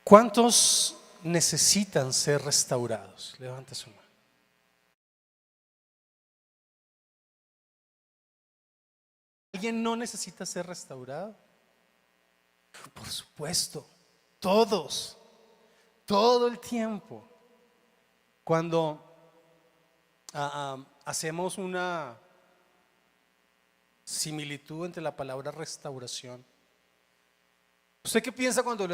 ¿Cuántos necesitan ser restaurados? Levanta su mano. ¿Alguien no necesita ser restaurado? Por supuesto, todos, todo el tiempo. Cuando hacemos una similitud entre la palabra restauración, ¿usted qué piensa cuando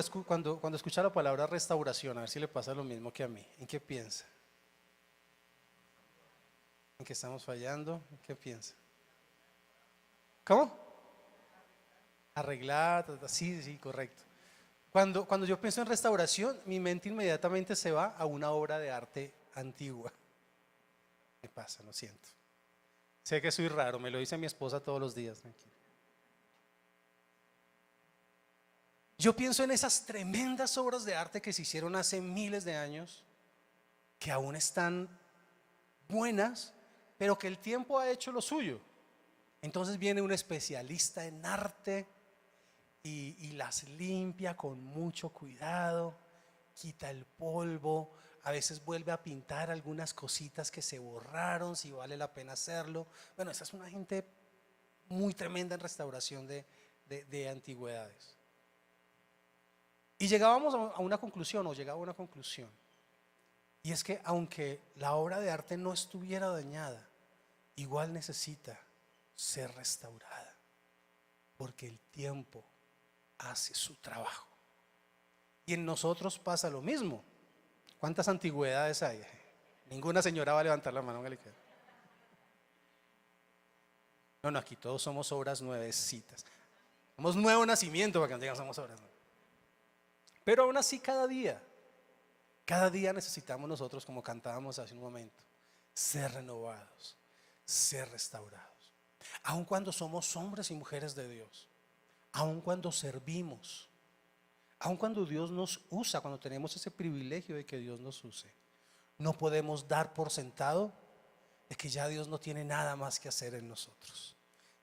escucha la palabra restauración? A ver si le pasa lo mismo que a mí. ¿En qué piensa? ¿En qué estamos fallando? ¿En qué piensa? ¿Cómo? Arreglar, sí, correcto. Cuando yo pienso en restauración, mi mente inmediatamente se va a una obra de arte antigua. Me pasa, lo siento. Sé que soy raro, me lo dice mi esposa todos los días. Yo pienso en esas tremendas obras de arte que se hicieron hace miles de años, que aún están buenas, pero que el tiempo ha hecho lo suyo. Entonces viene un especialista en arte y las limpia con mucho cuidado, quita el polvo, a veces vuelve a pintar algunas cositas que se borraron, si vale la pena hacerlo. Bueno, esa es una gente muy tremenda en restauración de antigüedades. Y llegábamos a una conclusión, y es que aunque la obra de arte no estuviera dañada, igual necesita ser restaurada, porque el tiempo hace su trabajo. Y en nosotros pasa lo mismo. ¿Cuántas antigüedades hay? Ninguna señora va a levantar la mano. No, aquí todos somos obras nuevecitas. Somos nuevo nacimiento, para que nos digan somos obras nuevas. Pero aún así cada día necesitamos nosotros, como cantábamos hace un momento, ser renovados, ser restaurados. Aun cuando somos hombres y mujeres de Dios, aun cuando servimos, aun cuando Dios nos usa, cuando tenemos ese privilegio de que Dios nos use, no podemos dar por sentado de que ya Dios no tiene nada más que hacer en nosotros.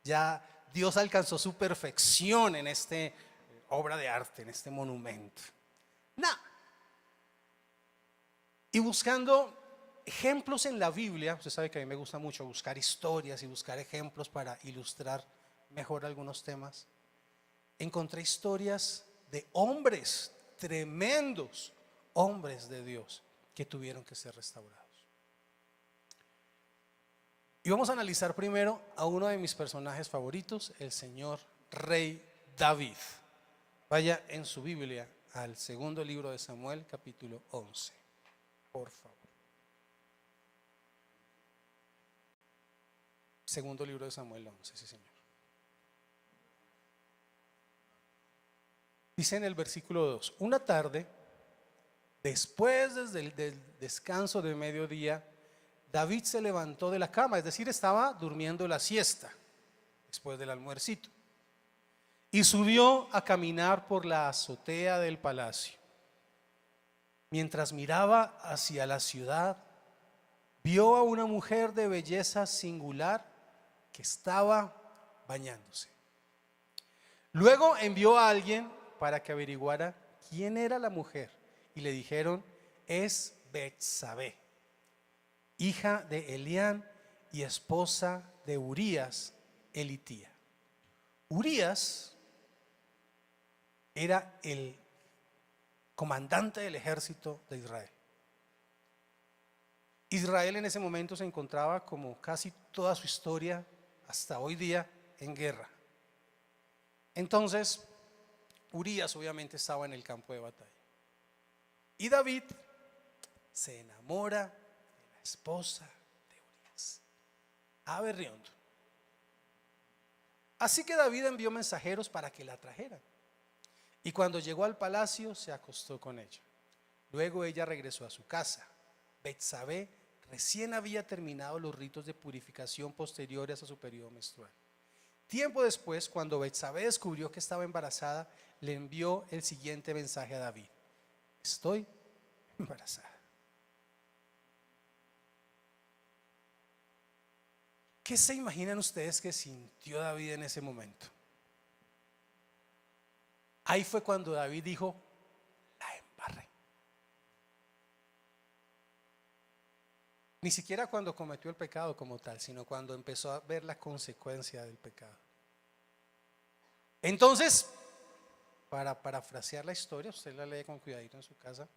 Ya Dios alcanzó su perfección en esta obra de arte, en este monumento. No. Y buscando ejemplos en la Biblia, usted sabe que a mí me gusta mucho buscar historias y buscar ejemplos para ilustrar mejor algunos temas. Encontré historias de hombres tremendos, hombres de Dios, que tuvieron que ser restaurados. Y vamos a analizar primero a uno de mis personajes favoritos, el señor rey David. Vaya en su Biblia al segundo libro de Samuel, capítulo 11, por favor. Segundo libro de Samuel 11, sí señor. Dice en el versículo 2: una tarde, después del descanso de mediodía, David se levantó de la cama, es decir, estaba durmiendo la siesta después del almuercito, y subió a caminar por la azotea del palacio. Mientras miraba hacia la ciudad, vio a una mujer de belleza singular que estaba bañándose. Luego envió a alguien para que averiguara quién era la mujer, y le dijeron: es Betsabé, hija de Elián y esposa de Urías elitía. Urías era el comandante del ejército de Israel. Israel en ese momento se encontraba, como casi toda su historia hasta hoy día, en guerra. Entonces Urías obviamente estaba en el campo de batalla, y David se enamora de la esposa de Urías, aberriondo. Así que David envió mensajeros para que la trajeran, y cuando llegó al palacio se acostó con ella. Luego ella regresó a su casa. Betsabé recién había terminado los ritos de purificación posteriores a su periodo menstrual. Tiempo después, cuando Betsabé descubrió que estaba embarazada, le envió el siguiente mensaje a David: estoy embarazada. ¿Qué se imaginan ustedes que sintió David en ese momento? Ahí fue cuando David dijo: la embarré. Ni siquiera cuando cometió el pecado como tal, sino cuando empezó a ver la consecuencia del pecado. Entonces, para parafrasear la historia, usted la lee con cuidadito en su casa.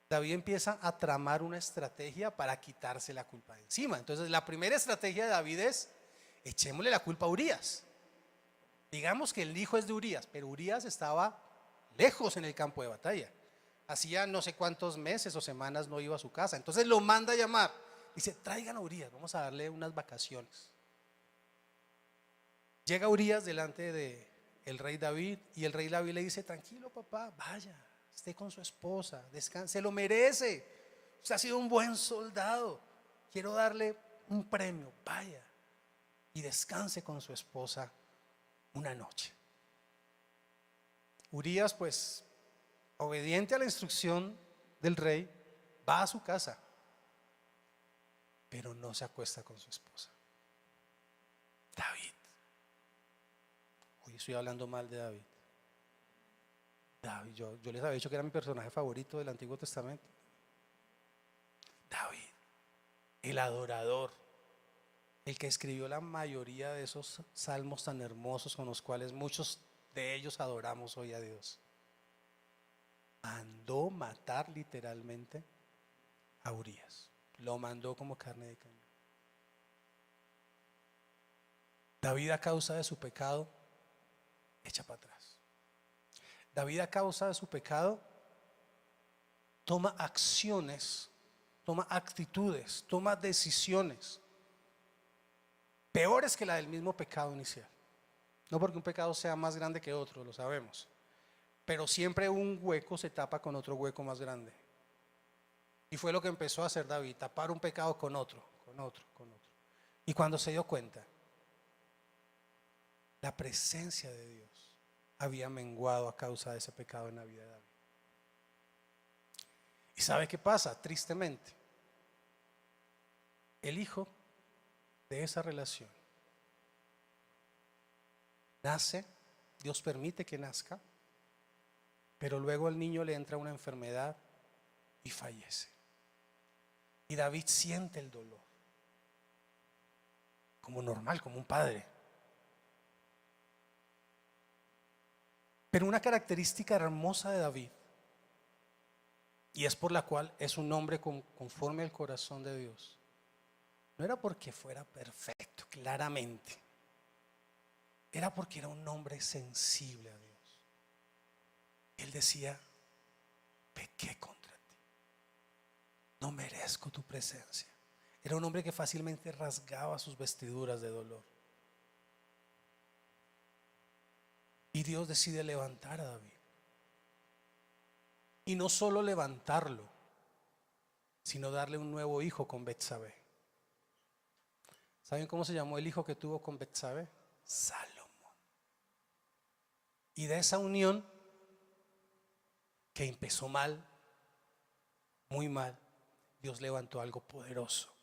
David empieza a tramar una estrategia para quitarse la culpa de encima. Entonces, la primera estrategia de David es: echémosle la culpa a Urías. Digamos que el hijo es de Urías, pero Urías estaba lejos en el campo de batalla. Hacía no sé cuántos meses o semanas no iba a su casa. Entonces lo manda a llamar. Dice: traigan a Urías, vamos a darle unas vacaciones. Llega Urías delante del rey David, y el rey David le dice: tranquilo, papá, vaya, esté con su esposa, descanse, se lo merece. Usted ha sido un buen soldado, quiero darle un premio, vaya y descanse con su esposa una noche. Urías, pues, obediente a la instrucción del rey, va a su casa, pero no se acuesta con su esposa. David, hoy estoy hablando mal de David. David, yo les había dicho que era mi personaje favorito del Antiguo Testamento. David, el adorador, el que escribió la mayoría de esos salmos tan hermosos con los cuales muchos de ellos adoramos hoy a Dios, mandó matar literalmente a Urías. Lo mandó como carne de cañón. David, a causa de su pecado, echa para atrás. David, a causa de su pecado, toma acciones, toma actitudes, toma decisiones peores que la del mismo pecado inicial. No porque un pecado sea más grande que otro, lo sabemos, pero siempre un hueco se tapa con otro hueco más grande. Y fue lo que empezó a hacer David: tapar un pecado con otro, con otro, con otro. Y cuando se dio cuenta, la presencia de Dios había menguado a causa de ese pecado en la vida de David. ¿Y sabe qué pasa? Tristemente, el hijo de esa relación nace, Dios permite que nazca, pero luego al niño le entra una enfermedad y fallece. Y David siente el dolor, como normal, como un padre. Pero una característica hermosa de David, y es por la cual es un hombre conforme al corazón de Dios, no era porque fuera perfecto, claramente, era porque era un hombre sensible a Dios. Él decía: pequé contra ti, no merezco tu presencia. Era un hombre que fácilmente rasgaba sus vestiduras de dolor. Y Dios decide levantar a David. Y no solo levantarlo, sino darle un nuevo hijo con Betsabé. ¿Saben cómo se llamó el hijo que tuvo con Betsabé? Salomón. Y de esa unión, que empezó mal, muy mal, Dios levantó algo poderoso.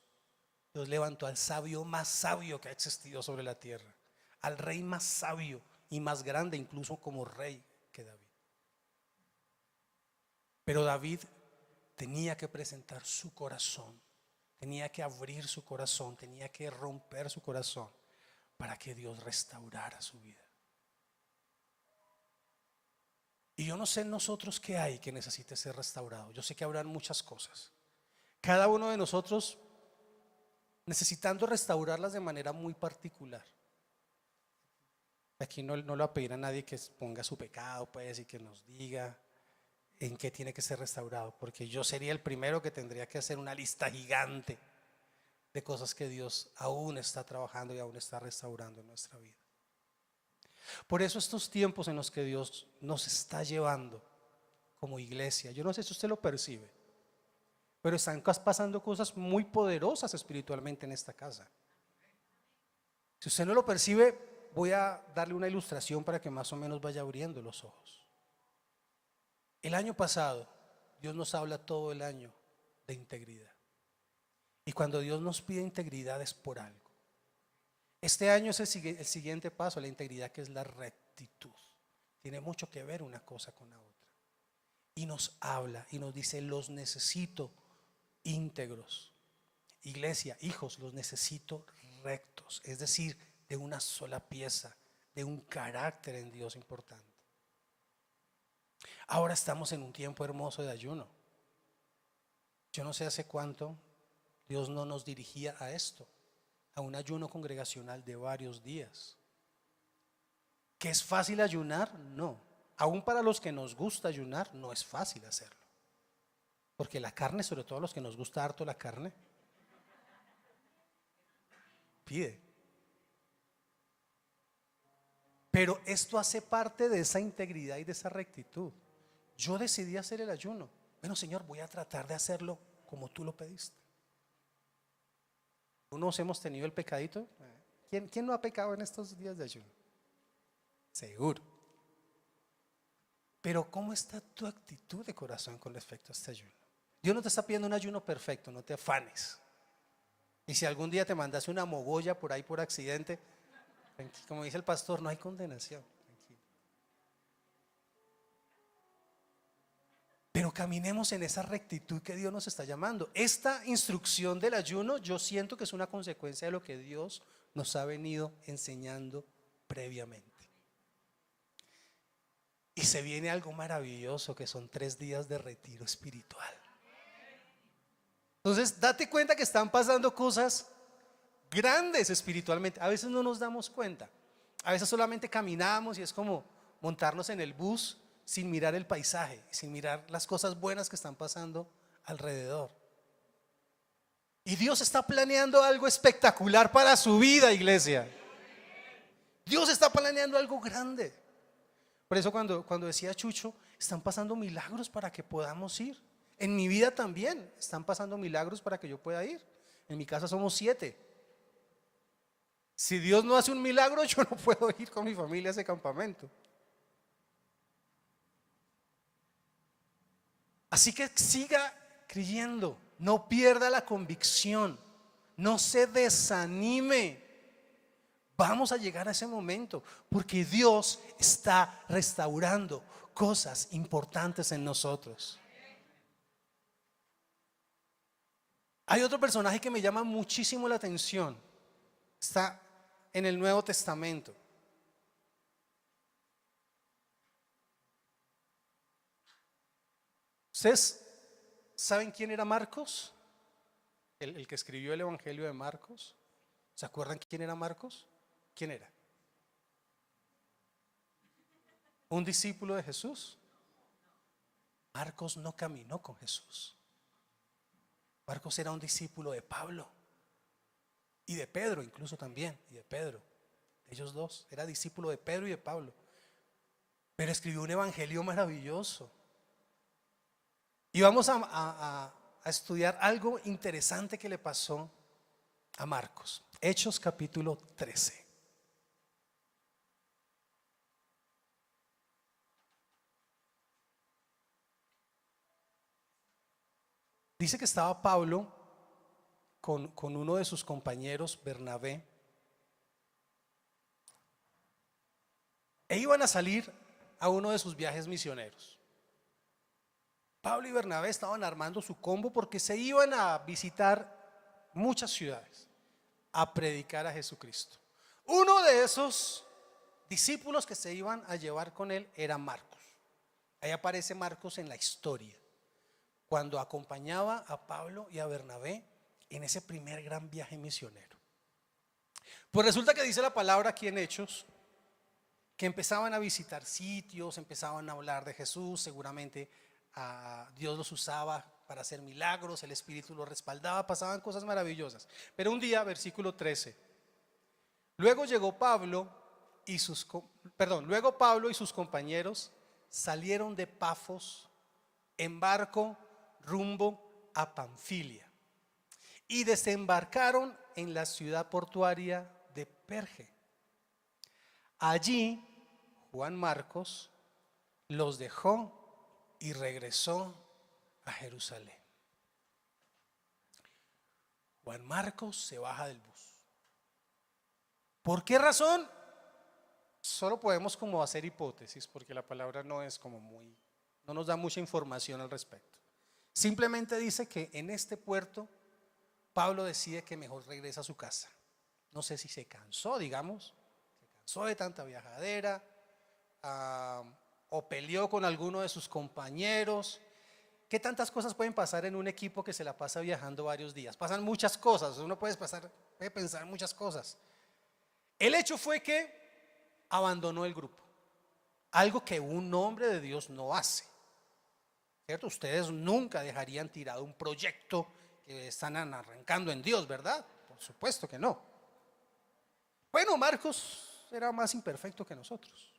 Dios levantó al sabio más sabio que ha existido sobre la tierra, al rey más sabio y más grande incluso como rey que David. Pero David tenía que presentar su corazón, tenía que abrir su corazón, tenía que romper su corazón para que Dios restaurara su vida. Y yo no sé en nosotros qué hay que necesite ser restaurado. Yo sé que habrán muchas cosas, cada uno de nosotros necesitando restaurarlas de manera muy particular. Aquí no le va a pedir a nadie que ponga su pecado, pues, y que nos diga en qué tiene que ser restaurado, porque yo sería el primero que tendría que hacer una lista gigante de cosas que Dios aún está trabajando y aún está restaurando en nuestra vida. Por eso estos tiempos en los que Dios nos está llevando como iglesia, yo no sé si usted lo percibe, pero están pasando cosas muy poderosas espiritualmente en esta casa. Si usted no lo percibe, voy a darle una ilustración para que más o menos vaya abriendo los ojos. El año pasado, Dios nos habla todo el año de integridad. Y cuando Dios nos pide integridad es por algo. Este año es el siguiente paso, la integridad, que es la rectitud. Tiene mucho que ver una cosa con la otra. Y nos habla y nos dice: los necesito íntegros. Iglesia, hijos, los necesito rectos, es decir, de una sola pieza, de un carácter en Dios importante. Ahora estamos en un tiempo hermoso de ayuno. Yo no sé hace cuánto Dios no nos dirigía a esto, a un ayuno congregacional de varios días. ¿Que es fácil ayunar? No. Aún para los que nos gusta ayunar, no es fácil hacerlo. Porque la carne, sobre todo a los que nos gusta harto la carne, pide. Pero esto hace parte de esa integridad y de esa rectitud. Yo decidí hacer el ayuno. Bueno, Señor, voy a tratar de hacerlo como tú lo pediste. ¿Unos hemos tenido el pecadito? ¿Quién no ha pecado en estos días de ayuno? Seguro. Pero ¿cómo está tu actitud de corazón con respecto a este ayuno? Dios no te está pidiendo un ayuno perfecto, no te afanes. Y si algún día te mandaste una mogolla por ahí por accidente, como dice el pastor, no hay condenación. Tranquilo. Pero caminemos en esa rectitud que Dios nos está llamando. Esta instrucción del ayuno, yo siento que es una consecuencia de lo que Dios nos ha venido enseñando previamente. Y se viene algo maravilloso, que son 3 días de retiro espiritual. Entonces, date cuenta que están pasando cosas grandes espiritualmente. A veces no nos damos cuenta. A veces solamente caminamos y es como montarnos en el bus sin mirar el paisaje, sin mirar las cosas buenas que están pasando alrededor. Y Dios está planeando algo espectacular para su vida, iglesia. Dios está planeando algo grande. Por eso cuando decía Chucho, están pasando milagros para que podamos ir. En mi vida también están pasando milagros para que yo pueda ir. En mi casa somos 7. Si Dios no hace un milagro, yo no puedo ir con mi familia a ese campamento. Así que siga creyendo, no pierda la convicción, no se desanime. Vamos a llegar a ese momento, porque Dios está restaurando cosas importantes en nosotros. Hay otro personaje que me llama muchísimo la atención. Está en el Nuevo Testamento. ¿Ustedes saben quién era Marcos? El que escribió el Evangelio de Marcos. ¿Se acuerdan quién era Marcos? ¿Quién era? ¿Un discípulo de Jesús? Marcos no caminó con Jesús. Marcos era un discípulo de Pablo y de Pedro, incluso también, y de Pedro. Ellos dos, era discípulo de Pedro y de Pablo. Pero escribió un evangelio maravilloso. Y vamos a estudiar algo interesante que le pasó a Marcos. Hechos capítulo 13. Dice que estaba Pablo con uno de sus compañeros, Bernabé, e iban a salir a uno de sus viajes misioneros. Pablo y Bernabé estaban armando su combo porque se iban a visitar muchas ciudades a predicar a Jesucristo. Uno de esos discípulos que se iban a llevar con él era Marcos. Ahí aparece Marcos en la historia, cuando acompañaba a Pablo y a Bernabé en ese primer gran viaje misionero. Pues resulta que dice la palabra aquí en Hechos que empezaban a visitar sitios, empezaban a hablar de Jesús. Seguramente Dios los usaba para hacer milagros, el Espíritu los respaldaba, pasaban cosas maravillosas. Pero un día, versículo 13, luego Pablo y sus compañeros salieron de Pafos en barco rumbo a Panfilia y desembarcaron en la ciudad portuaria de Perge. Allí Juan Marcos los dejó y regresó a Jerusalén. Juan Marcos se baja del bus. ¿Por qué razón? Solo podemos como hacer hipótesis, porque la palabra no es como no nos da mucha información al respecto. Simplemente dice que en este puerto Pablo decide que mejor regresa a su casa. No sé si se cansó, digamos, se cansó de tanta viajadera, o peleó con alguno de sus compañeros. ¿Qué tantas cosas pueden pasar en un equipo que se la pasa viajando varios días? Pasan muchas cosas, uno puede pensar muchas cosas. El hecho fue que abandonó el grupo, algo que un hombre de Dios no hace, ¿cierto? Ustedes nunca dejarían tirado un proyecto que están arrancando en Dios, ¿verdad? Por supuesto que no. Bueno, Marcos era más imperfecto que nosotros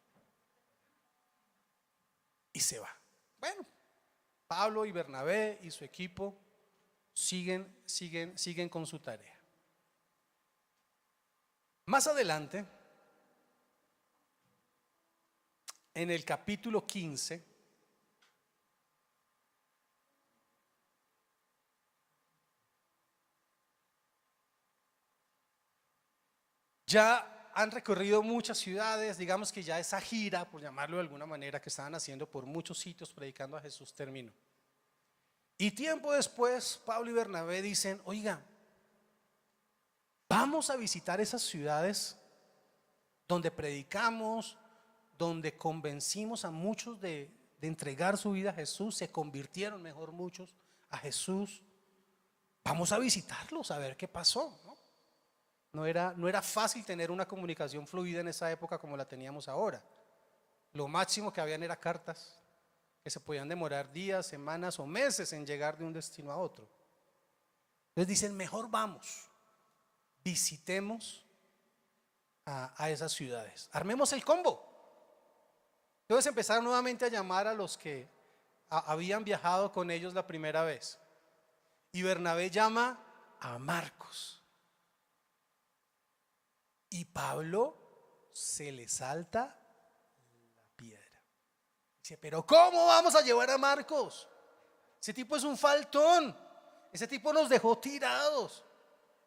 y se va. Bueno, Pablo y Bernabé y su equipo siguen con su tarea. Más adelante, en el capítulo 15, ya han recorrido muchas ciudades, digamos que ya esa gira, por llamarlo de alguna manera, que estaban haciendo por muchos sitios predicando a Jesús terminó. Y tiempo después, Pablo y Bernabé dicen: oiga, vamos a visitar esas ciudades donde predicamos, donde convencimos a muchos de entregar su vida a Jesús, se convirtieron mejor muchos a Jesús. Vamos a visitarlos, a ver qué pasó, ¿no? No era fácil tener una comunicación fluida en esa época como la teníamos ahora. Lo máximo que habían era cartas que se podían demorar días, semanas o meses en llegar de un destino a otro. Entonces dicen: mejor vamos, visitemos a esas ciudades, armemos el combo. Entonces empezaron nuevamente a llamar a los que habían viajado con ellos la primera vez. Y Bernabé llama a Marcos. Y Pablo se le salta la piedra. Dice: pero ¿cómo vamos a llevar a Marcos? Ese tipo es un faltón. Ese tipo nos dejó tirados.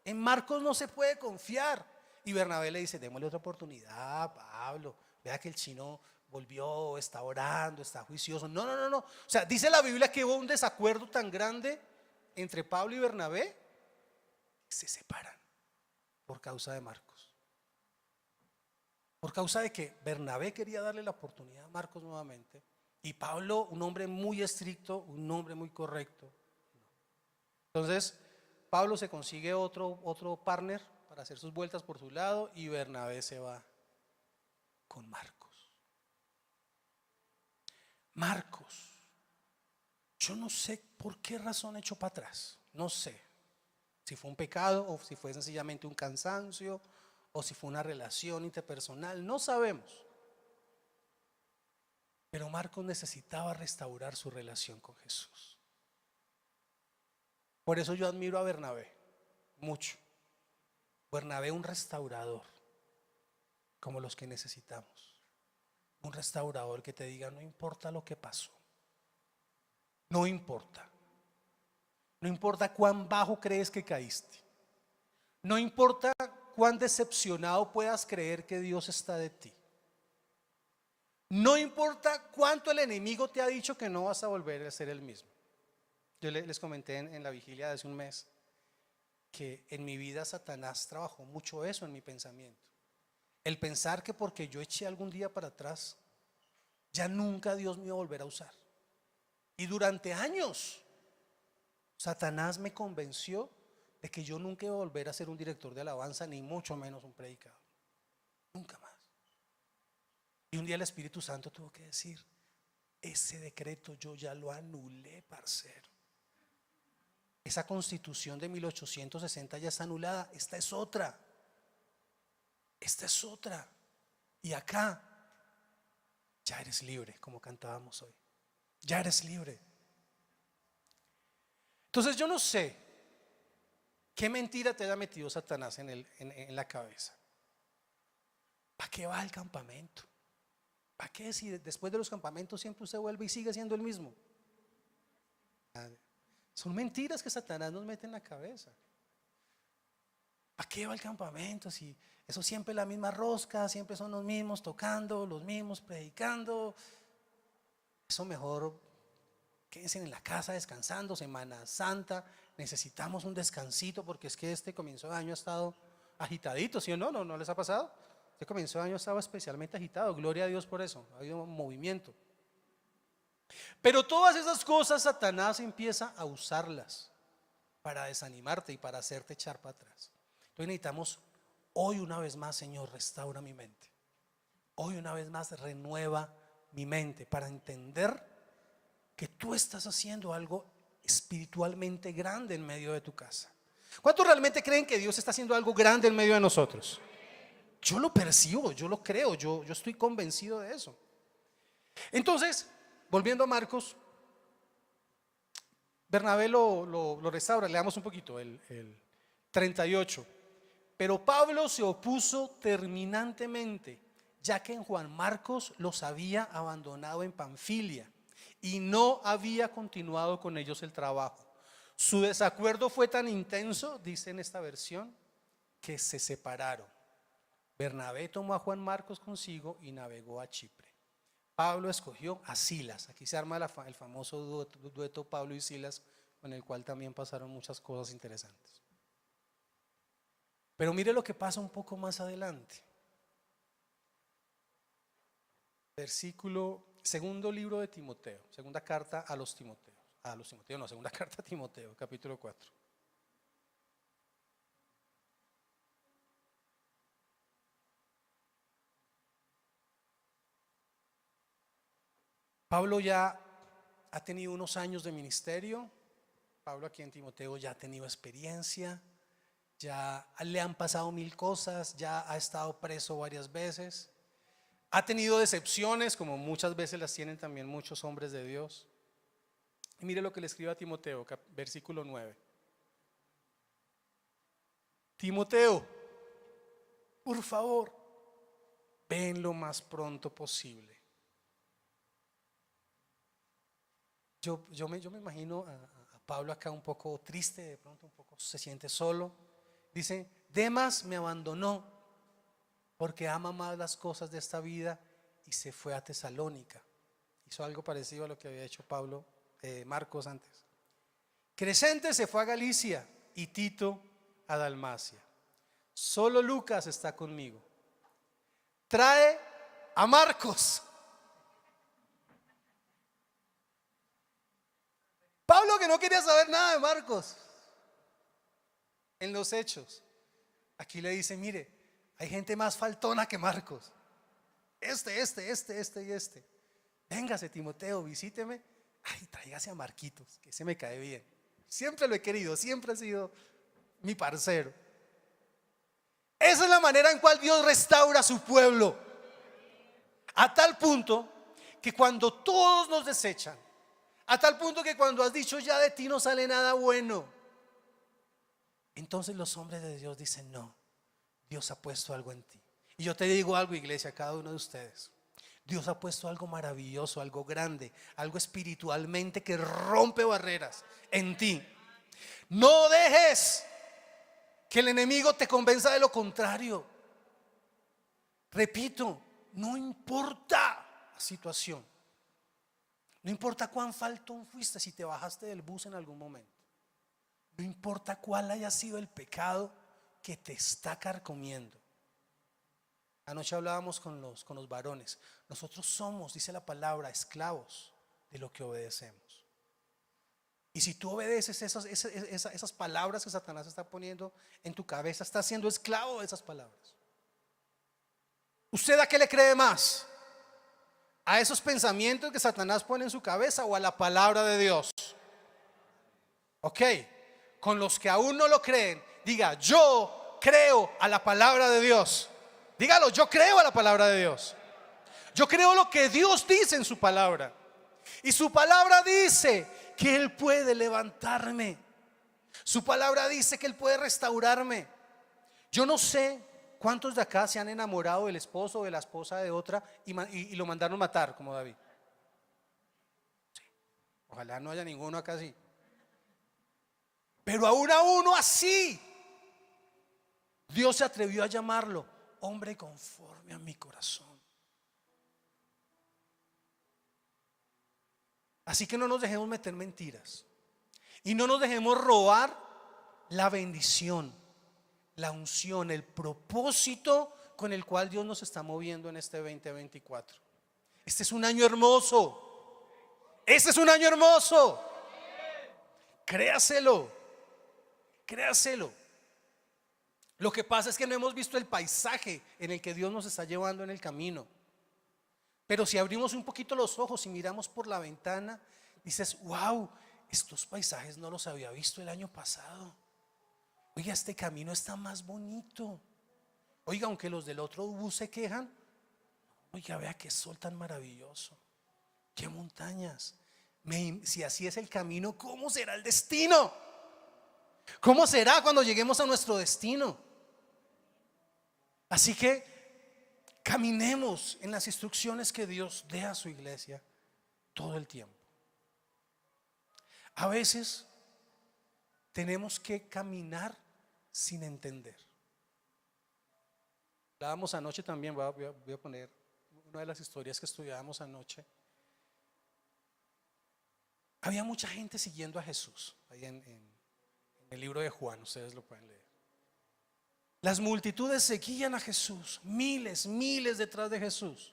En Marcos no se puede confiar. Y Bernabé le dice: démosle otra oportunidad, Pablo. Vea que el chino volvió, está orando, está juicioso. No. O sea, dice la Biblia que hubo un desacuerdo tan grande entre Pablo y Bernabé que se separan por causa de Marcos. Por causa de que Bernabé quería darle la oportunidad a Marcos nuevamente, y Pablo, un hombre muy estricto, un hombre muy correcto. Entonces Pablo se consigue otro partner para hacer sus vueltas por su lado, y Bernabé se va con Marcos. Marcos, yo no sé por qué razón echó para atrás. No sé si fue un pecado o si fue sencillamente un cansancio o si fue una relación interpersonal, no sabemos. Pero Marcos necesitaba restaurar su relación con Jesús. Por eso yo admiro a Bernabé mucho. Bernabé, un restaurador como los que necesitamos. Un restaurador que te diga: no importa lo que pasó, no importa. No importa cuán bajo crees que caíste, no importa cuán decepcionado puedas creer que Dios está de ti, no importa cuánto el enemigo te ha dicho que no vas a volver a ser el mismo. Yo les comenté en la vigilia de hace un mes que en mi vida Satanás trabajó mucho eso en mi pensamiento. El pensar que porque yo eché algún día para atrás, ya nunca Dios me iba a volver a usar. Y durante años Satanás me convenció de que yo nunca iba a volver a ser un director de alabanza, ni mucho menos un predicador. Nunca más. Y un día el Espíritu Santo tuvo que decir: ese decreto yo ya lo anulé, parcero. Esa constitución de 1860 ya está anulada. Esta es otra. Esta es otra. Y acá ya eres libre, como cantábamos hoy. Ya eres libre. Entonces yo no sé qué mentira te haya metido Satanás en la cabeza. ¿Para qué va al campamento? ¿Para qué si después de los campamentos siempre usted vuelve y sigue siendo el mismo? Son mentiras que Satanás nos mete en la cabeza. ¿Para qué va al campamento si eso siempre es la misma rosca, siempre son los mismos tocando, los mismos predicando? Eso mejor quédense en la casa descansando, Semana Santa, necesitamos un descansito porque es que este comienzo de año ha estado agitadito, ¿sí o no? ¿No les ha pasado? Este comienzo de año estaba especialmente agitado, gloria a Dios por eso, ha habido un movimiento. Pero todas esas cosas Satanás empieza a usarlas para desanimarte y para hacerte echar para atrás. Entonces necesitamos hoy una vez más, Señor, restaura mi mente. Hoy una vez más renueva mi mente para entender que tú estás haciendo algo espiritualmente grande en medio de tu casa. ¿Cuántos realmente creen que Dios está haciendo algo grande en medio de nosotros? Yo lo percibo, yo lo creo, yo estoy convencido de eso. Entonces, volviendo a Marcos, Bernabé lo restaura. Leamos un poquito el 38. Pero Pablo se opuso terminantemente, ya que en Juan Marcos los había abandonado en Panfilia y no había continuado con ellos el trabajo. Su desacuerdo fue tan intenso, dice en esta versión, que se separaron. Bernabé tomó a Juan Marcos consigo y navegó a Chipre. Pablo escogió a Silas. Aquí se arma el famoso dueto Pablo y Silas, con el cual también pasaron muchas cosas interesantes. Pero mire lo que pasa un poco más adelante. Segundo libro de Timoteo, segunda carta a los Timoteos. Segunda carta a Timoteo, capítulo 4. Pablo ya ha tenido unos años de ministerio. Pablo aquí en Timoteo ya ha tenido experiencia, ya le han pasado mil cosas, ya ha estado preso varias veces, ha tenido decepciones como muchas veces las tienen también muchos hombres de Dios. Y mire lo que le escribe a Timoteo, versículo 9. Timoteo, por favor, ven lo más pronto posible. Yo me imagino a Pablo acá un poco triste, de pronto un poco se siente solo. Dice, Demas me abandonó porque ama más las cosas de esta vida y se fue a Tesalónica. Hizo algo parecido a lo que había hecho Marcos antes. Crescente se fue a Galicia y Tito a Dalmacia. Solo Lucas está conmigo. Trae a Marcos. Pablo, que no quería saber nada de Marcos en los Hechos, aquí le dice, mire, hay gente más faltona que Marcos. Este y este. Véngase, Timoteo, visíteme. Ay, tráigase a Marquitos, que se me cae bien. Siempre lo he querido, siempre ha sido mi parcero. Esa es la manera en cual Dios restaura a su pueblo. A tal punto que cuando todos nos desechan, a tal punto que cuando has dicho ya de ti no sale nada bueno, entonces los hombres de Dios dicen, no, Dios ha puesto algo en ti. Y yo te digo algo, iglesia, a cada uno de ustedes, Dios ha puesto algo maravilloso, algo grande, algo espiritualmente que rompe barreras en ti. No dejes que el enemigo te convenza de lo contrario. Repito, no importa la situación, no importa cuán faltón fuiste, si te bajaste del bus en algún momento, no importa cuál haya sido el pecado que te está carcomiendo. Anoche hablábamos con los varones. Nosotros somos, dice la palabra, esclavos de lo que obedecemos. Y si tú obedeces esas palabras que Satanás está poniendo en tu cabeza, estás siendo esclavo de esas palabras. ¿Usted a qué le cree más? ¿A esos pensamientos que Satanás pone en su cabeza o a la palabra de Dios? Ok, con los que aún no lo creen, diga, yo creo a la palabra de Dios. Dígalo, yo creo a la palabra de Dios. Yo creo lo que Dios dice en su palabra. Y su palabra dice que Él puede levantarme. Su palabra dice que Él puede restaurarme. Yo no sé cuántos de acá se han enamorado del esposo o de la esposa de otra y lo mandaron matar como David. Sí. Ojalá no haya ninguno acá así. Pero aún a uno así, Dios se atrevió a llamarlo hombre conforme a mi corazón. Así que no nos dejemos meter mentiras y no nos dejemos robar la bendición, la unción, el propósito con el cual Dios nos está moviendo en este 2024. Este es un año hermoso. Este es un año hermoso. Créaselo. Créaselo. Lo que pasa es que no hemos visto el paisaje en el que Dios nos está llevando en el camino. Pero si abrimos un poquito los ojos y miramos por la ventana, dices, wow, estos paisajes no los había visto el año pasado. Oiga, este camino está más bonito. Oiga, aunque los del otro bus se quejan, oiga, vea qué sol tan maravilloso, qué montañas. Si así es el camino, ¿cómo será el destino? ¿Cómo será cuando lleguemos a nuestro destino? Así que caminemos en las instrucciones que Dios dé a su iglesia todo el tiempo. A veces tenemos que caminar sin entender. Hablábamos anoche también, voy a poner una de las historias que estudiábamos anoche. Había mucha gente siguiendo a Jesús ahí en el libro de Juan, ustedes lo pueden leer. Las multitudes seguían a Jesús, miles detrás de Jesús.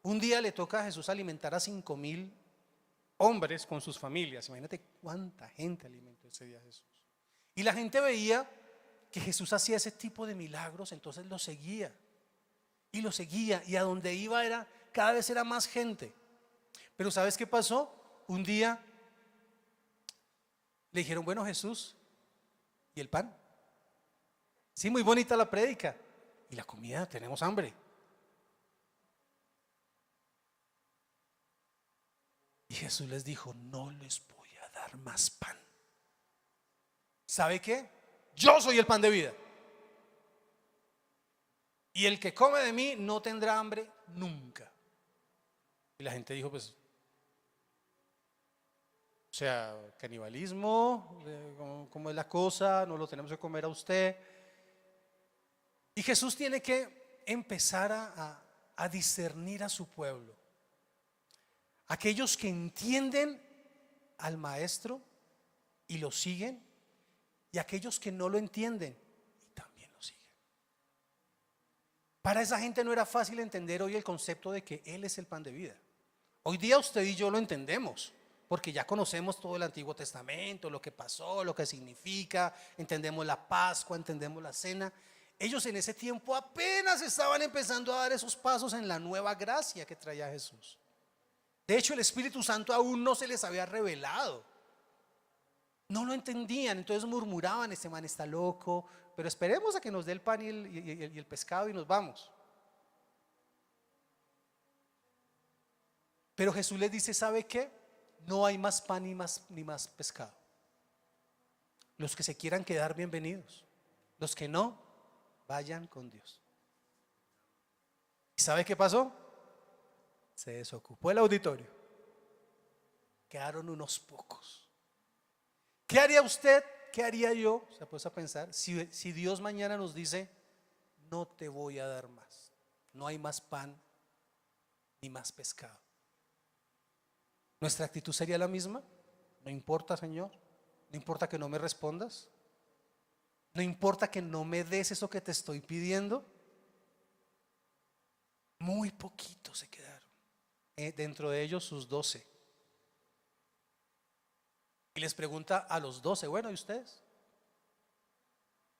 Un día le toca a Jesús alimentar a 5,000 hombres con sus familias. Imagínate cuánta gente alimentó ese día a Jesús. Y la gente veía que Jesús hacía ese tipo de milagros, entonces lo seguía. Y lo seguía, y a donde iba cada vez era más gente. Pero ¿sabes qué pasó? Un día le dijeron, bueno, Jesús, ¿y el pan? Sí, muy bonita la prédica. ¿Y la comida? Tenemos hambre. Y Jesús les dijo, no les voy a dar más pan. ¿Sabe qué? Yo soy el pan de vida. Y el que come de mí no tendrá hambre nunca. Y la gente dijo, pues, o sea, canibalismo, ¿cómo es la cosa? No lo tenemos que comer a usted. Y Jesús tiene que empezar a discernir a su pueblo. Aquellos que entienden al maestro y lo siguen, y aquellos que no lo entienden y también lo siguen. Para esa gente no era fácil entender hoy el concepto de que Él es el pan de vida. Hoy día usted y yo lo entendemos, porque ya conocemos todo el Antiguo Testamento, lo que pasó, lo que significa, entendemos la Pascua, entendemos la cena. Ellos en ese tiempo apenas estaban empezando a dar esos pasos en la nueva gracia que traía Jesús. De hecho, el Espíritu Santo aún no se les había revelado. No lo entendían, entonces murmuraban, este man está loco, pero esperemos a que nos dé el pan y el pescado y nos vamos. Pero Jesús les dice, ¿sabe qué? No hay más pan ni más pescado. Los que se quieran quedar, bienvenidos. Los que no, vayan con Dios. ¿Y sabe qué pasó? Se desocupó el auditorio. Quedaron unos pocos. ¿Qué haría usted? ¿Qué haría yo? Se ha puesto a pensar, si Dios mañana nos dice, no te voy a dar más, no hay más pan ni más pescado. ¿Nuestra actitud sería la misma? No importa, Señor, no importa que no me respondas, no importa que no me des eso que te estoy pidiendo. Muy poquitos se quedaron, dentro de ellos sus 12. Y les pregunta a los 12, bueno, ¿y ustedes?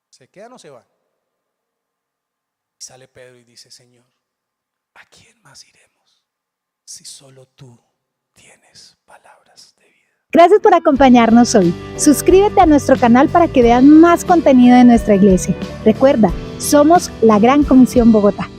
¿Se quedan o se van? Y sale Pedro y dice, Señor, ¿a quién más iremos si solo tú tienes palabras de vida? Gracias por acompañarnos hoy. Suscríbete a nuestro canal para que veas más contenido de nuestra iglesia. Recuerda, somos la Gran Comisión Bogotá.